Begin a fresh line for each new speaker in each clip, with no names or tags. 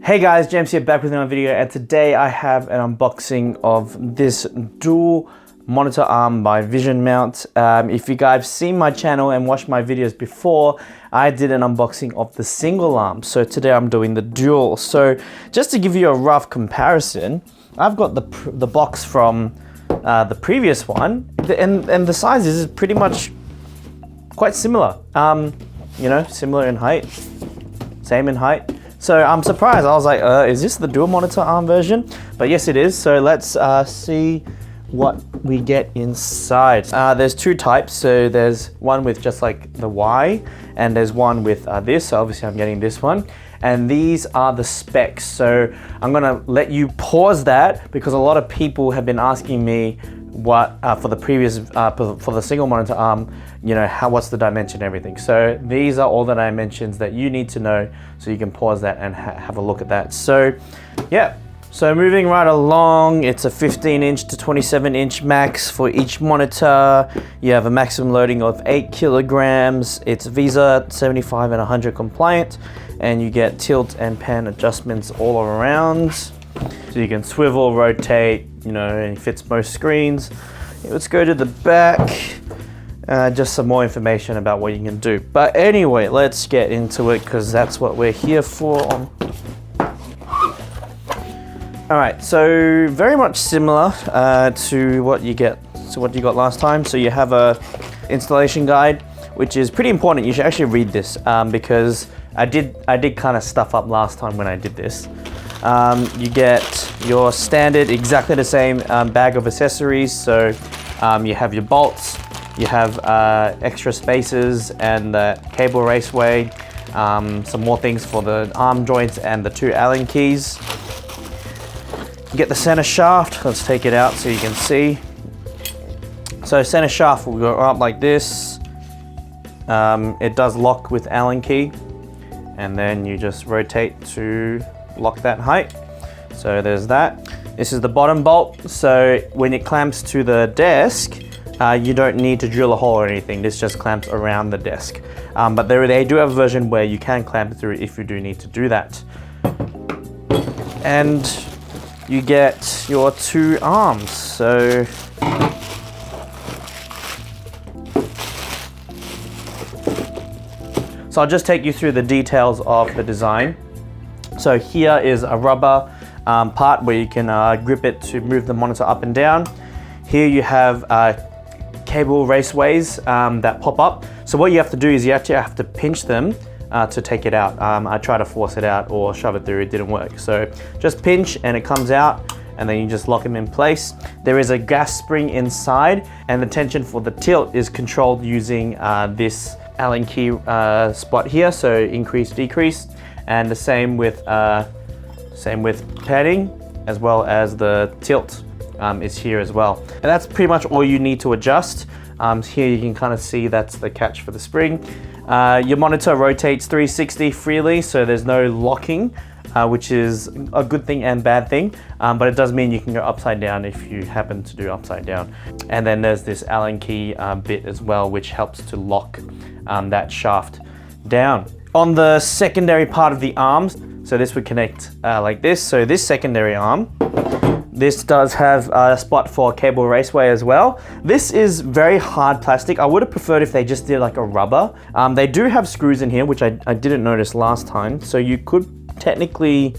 Hey guys, James here, back with another video, and today I have an unboxing of this dual monitor arm by Vision Mount. If you guys have seen my channel and watched my videos before, I did an unboxing of the single arm. So today I'm doing the dual. So just to give you a rough comparison, I've got the box from the previous one, and the sizes is pretty much quite similar. You know, similar in height, same in height. So I'm surprised. I was like, is this the dual monitor arm version? But yes, it is. So let's see what we get inside. There's two types. So there's one with just like the Y, and there's one with this. So obviously I'm getting this one. And these are the specs. So I'm gonna let you pause that because a lot of people have been asking me what for the previous for the single monitor arm, you know, what's the dimension and everything. So these are all the dimensions that you need to know, so you can pause that and have a look at that. So yeah, so moving right along, it's a 15-inch to 27-inch max for each monitor. You have a maximum loading of 8 kilograms. It's Visa 75 and 100 compliant, and you get tilt and pan adjustments all around. So you can swivel, rotate, you know, and it fits most screens. Let's go to the back. Just some more information about what you can do. But anyway, let's get into it because that's what we're here for. All right, so very much similar to what you got last time. So you have a installation guide, which is pretty important. You should actually read this because I did kind of stuff up last time when I did this. You get your standard, exactly the same bag of accessories. So you have your bolts, you have extra spacers and the cable raceway, some more things for the arm joints and the 2 Allen keys. You get the center shaft. Let's take it out so you can see. So center shaft will go up like this. It does lock with Allen key, and then you just rotate to lock that height. So there's that. This is the bottom bolt. So when it clamps to the desk, you don't need to drill a hole or anything. This just clamps around the desk. But they do have a version where you can clamp through it if you do need to do that. And you get your 2 arms. So I'll just take you through the details of the design. So here is a rubber part where you can grip it to move the monitor up and down. Here you have cable raceways that pop up. So what you have to do is you actually have to pinch them to take it out. I tried to force it out or shove it through, it didn't work. So just pinch and it comes out, and then you just lock them in place. There is a gas spring inside, and the tension for the tilt is controlled using this Allen key spot here. So increase, decrease. And the same with padding, as well as the tilt is here as well. And that's pretty much all you need to adjust. Here you can kind of see that's the catch for the spring. Your monitor rotates 360 freely, so there's no locking, which is a good thing and bad thing. But it does mean you can go upside down if you happen to do upside down. And then there's this Allen key bit as well, which helps to lock that shaft down. On the secondary part of the arms, so this would connect like this. So this secondary arm, this does have a spot for cable raceway as well. This is very hard plastic. I would have preferred if they just did like a rubber. They do have screws in here, which I didn't notice last time. So you could technically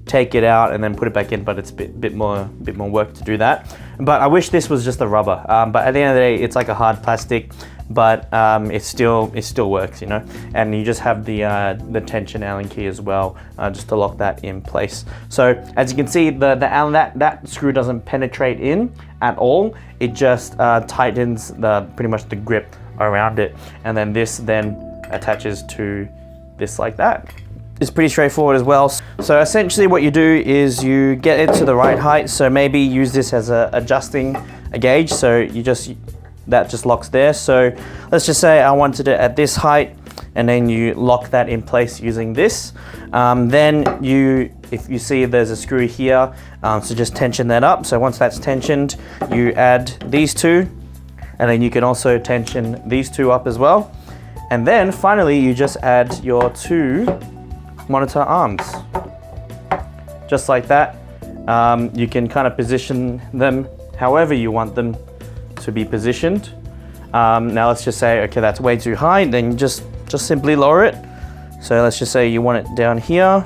take it out and then put it back in, but it's a bit more work to do that. But I wish this was just a rubber. But at the end of the day, it's like a hard plastic, but it still works, you know. And you just have the tension Allen key as well, just to lock that in place. So as you can see, the Allen, that screw doesn't penetrate in at all. It just tightens pretty much the grip around it, and then this then attaches to this like that. It's pretty straightforward as well. So essentially what you do is you get it to the right height. So maybe use this as adjusting a gauge. So that just locks there. So let's just say I wanted it at this height, and then you lock that in place using this. Then if you see there's a screw here, so just tension that up. So once that's tensioned, you add these 2, and then you can also tension these 2 up as well. And then finally, you just add your 2 monitor arms. just like that. You can kind of position them however you want them to be positioned. Now let's just say, okay, that's way too high, then just simply lower it. So let's just say you want it down here,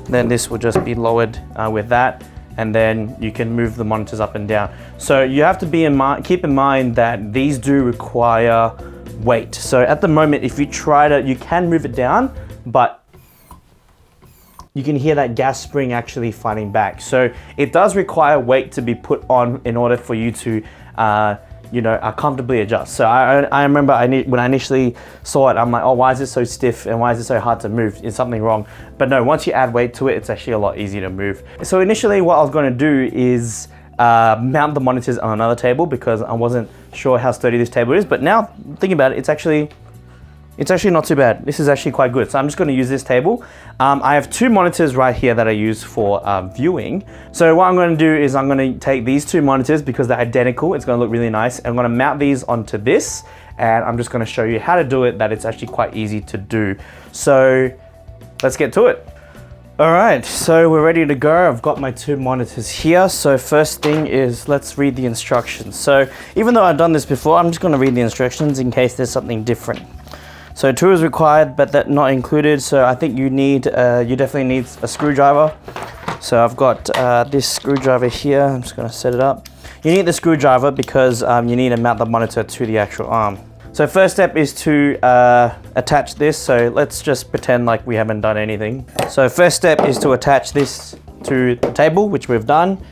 then this will just be lowered with that, and then you can move the monitors up and down. So you have to keep in mind that these do require weight. So at the moment, if you try to, you can move it down, but you can hear that gas spring actually fighting back. So it does require weight to be put on in order for you to comfortably adjust. So I remember when I initially saw it, I'm like, oh, why is it so stiff and why is it so hard to move? Is something wrong? But no, once you add weight to it, it's actually a lot easier to move. So initially what I was going to do is mount the monitors on another table because I wasn't sure how sturdy this table is. But now thinking about it, it's actually not too bad. This is actually quite good. So I'm just going to use this table. I have two monitors right here that I use for viewing. So what I'm going to do is I'm going to take these two monitors because they're identical. It's going to look really nice. I'm going to mount these onto this, and I'm just going to show you how to do it, that it's actually quite easy to do. So let's get to it. All right, so we're ready to go. I've got my two monitors here. So first thing is, let's read the instructions. So even though I've done this before, I'm just going to read the instructions in case there's something different. So tools required, but that not included. So I think you definitely need a screwdriver. So I've got this screwdriver here. I'm just gonna set it up. You need the screwdriver because you need to mount the monitor to the actual arm. So first step is to attach this. So let's just pretend like we haven't done anything. So first step is to attach this to the table, which we've done,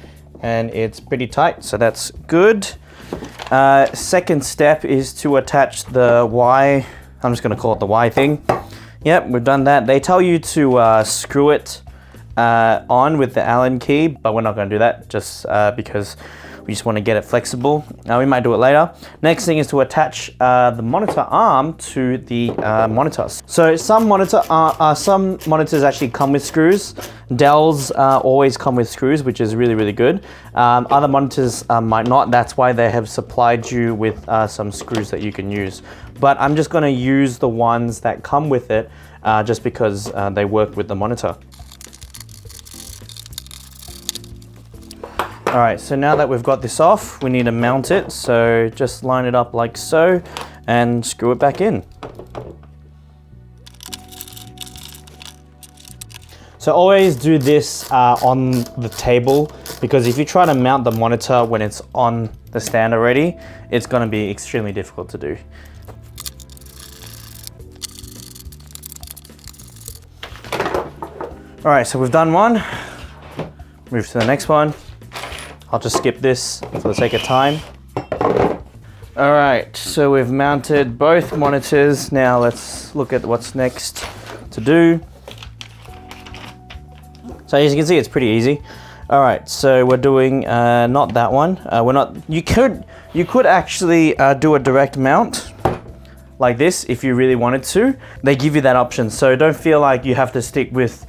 and it's pretty tight, so that's good. Second step is to attach the Y. I'm just going to call it the Y thing. Yep, we've done that. They tell you to screw it on with the Allen key, but we're not going to do that just because we just want to get it flexible. We might do it later. Next thing is to attach the monitor arm to the monitors. So some monitors actually come with screws. Dell's always come with screws, which is really, really good. Other monitors might not. That's why they have supplied you with some screws that you can use. But I'm just going to use the ones that come with it just because they work with the monitor. All right, so now that we've got this off, we need to mount it. So just line it up like so and screw it back in. So always do this on the table, because if you try to mount the monitor when it's on the stand already, it's going to be extremely difficult to do. All right, so we've done one. Move to the next one. I'll just skip this for the sake of time. All right, so we've mounted both monitors. Now let's look at what's next to do. So as you can see, it's pretty easy. All right, so we're doing not that one. You could actually do a direct mount like this if you really wanted to. They give you that option, so don't feel like you have to stick with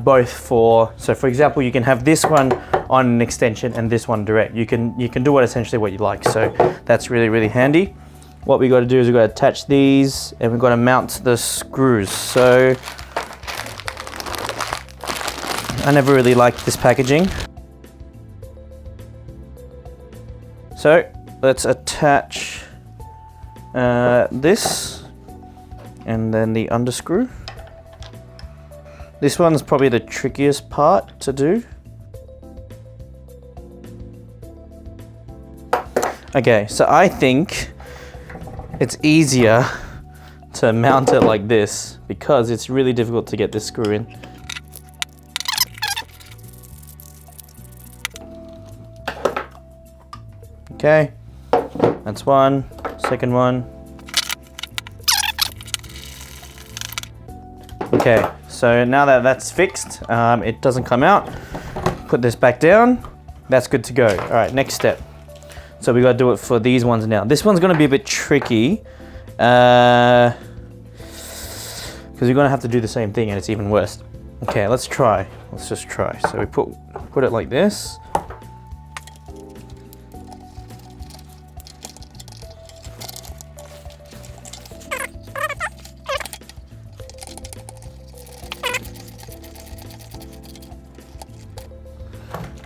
both so for example, you can have this one on an extension and this one direct. You can do it essentially what you like. So that's really, really handy. What we got to do is we've got to attach these and we've got to mount the screws. So I never really liked this packaging. So let's attach this and then the underscrew. This one's probably the trickiest part to do. Okay, so I think it's easier to mount it like this because it's really difficult to get this screw in. Okay, that's one, second one. Okay, so now that that's fixed, it doesn't come out. Put this back down, that's good to go. All right, next step. So we got to do it for these ones now. This one's going to be a bit tricky because you're going to have to do the same thing and it's even worse. Okay, let's try. Let's just try. So we put it like this.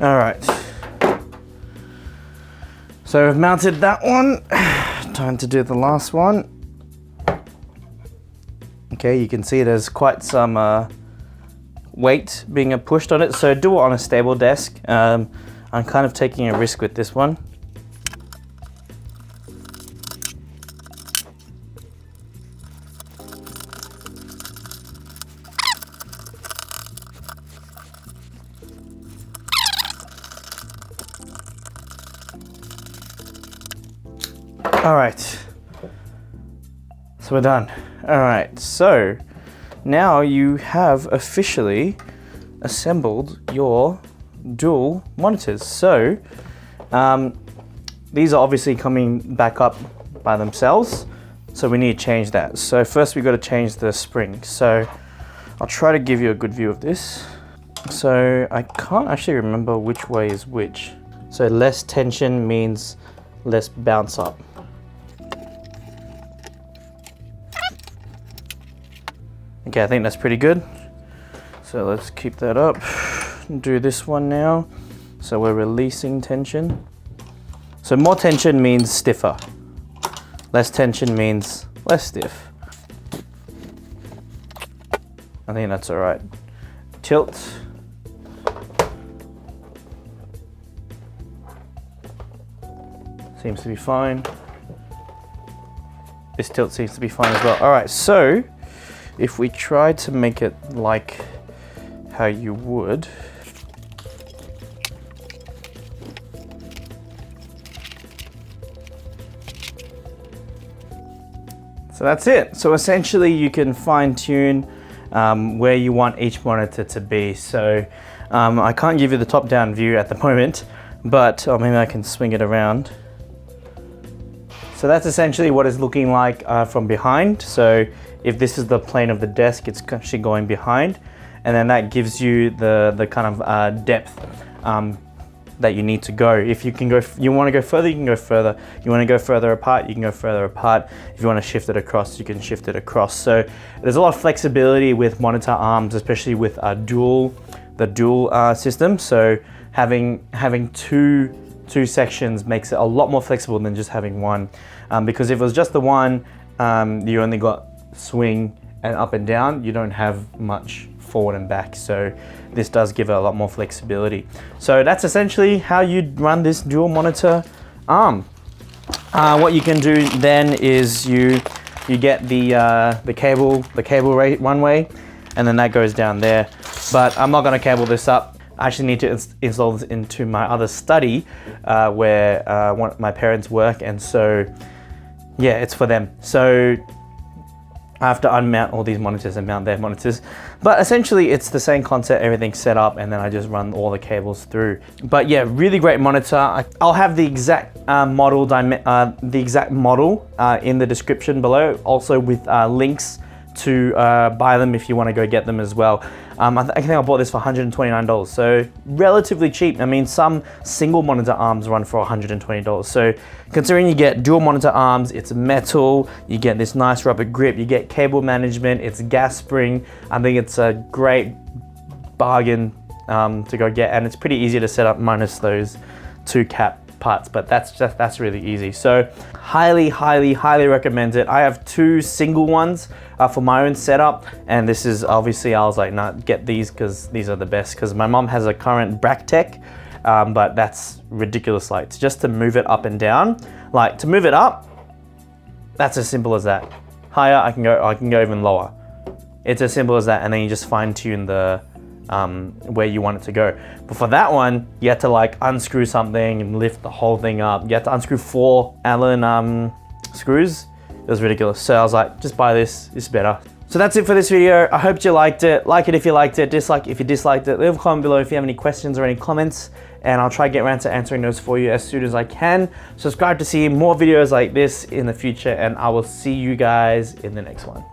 All right. So I've mounted that one. Time to do the last one. Okay, you can see there's quite some weight being pushed on it. So do it on a stable desk. I'm kind of taking a risk with this one. All right, so we're done. All right, so now you have officially assembled your dual monitors. So these are obviously coming back up by themselves, so we need to change that. So first we've got to change the spring. So I'll try to give you a good view of this. So I can't actually remember which way is which. So less tension means less bounce up. Okay, I think that's pretty good. So let's keep that up. Do this one now. So we're releasing tension. So more tension means stiffer. Less tension means less stiff. I think that's all right. Tilt. Seems to be fine. This tilt seems to be fine as well. All right, so if we try to make it like how you would, so that's it. So essentially you can fine tune where you want each monitor to be. So I can't give you the top down view at the moment, but maybe I can swing it around. So that's essentially what it's looking like from behind. So if this is the plane of the desk, it's actually going behind, and then that gives you the kind of depth that you need to go. If you can go, you want to go further, you can go further. You want to go further apart, you can go further apart. If you want to shift it across, you can shift it across. So there's a lot of flexibility with monitor arms, especially with the dual system. So having two sections makes it a lot more flexible than just having one. Because if it was just the one, you only got swing and up and down, you don't have much forward and back. So this does give it a lot more flexibility. So that's essentially how you'd run this dual monitor arm. What you can do then is you get the cable one way, and then that goes down there. But I'm not going to cable this up. I actually need to install this into my other study where my parents work, and so yeah, it's for them. So I have to unmount all these monitors and mount their monitors. But essentially it's the same concept, everything's set up, and then I just run all the cables through. But yeah, really great monitor. I'll have the exact model in the description below, also with links to buy them if you want to go get them as well. I think I bought this for $129, so relatively cheap. I mean, some single monitor arms run for $120. So considering you get dual monitor arms, it's metal, you get this nice rubber grip, you get cable management, it's gas spring. I think it's a great bargain to go get, and it's pretty easy to set up minus those two cap parts, but that's really easy. So highly recommend it. I have two single ones for my own setup, and this is obviously, I was like, nah, get these because these are the best, because my mom has a current Bractec, but that's ridiculous lights just to move it up and down. Like, to move it up, that's as simple as that. Higher, I can go even lower. It's as simple as that, and then you just fine tune the where you want it to go. But for that one, you had to like unscrew something and lift the whole thing up. You had to unscrew 4 Allen screws. It was ridiculous. So I was like, just buy this, it's better. So that's it for this video. I hope you liked it. Like it if you liked it, dislike if you disliked it. Leave a comment below if you have any questions or any comments, and I'll try to get around to answering those for you as soon as I can. Subscribe to see more videos like this in the future, and I will see you guys in the next one.